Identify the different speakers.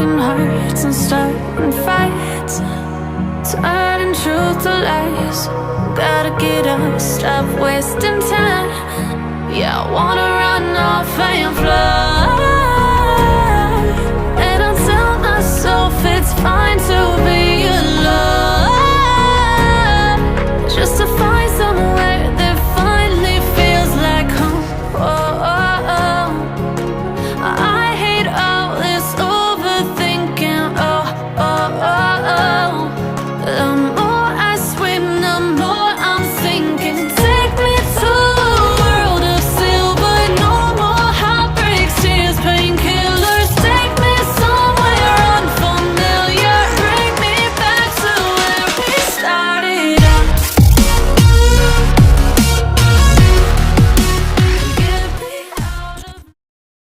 Speaker 1: broken hearts and starting fights, turning truth to lies. Gotta get up, stop wasting time. Yeah, I wanna run off and fly.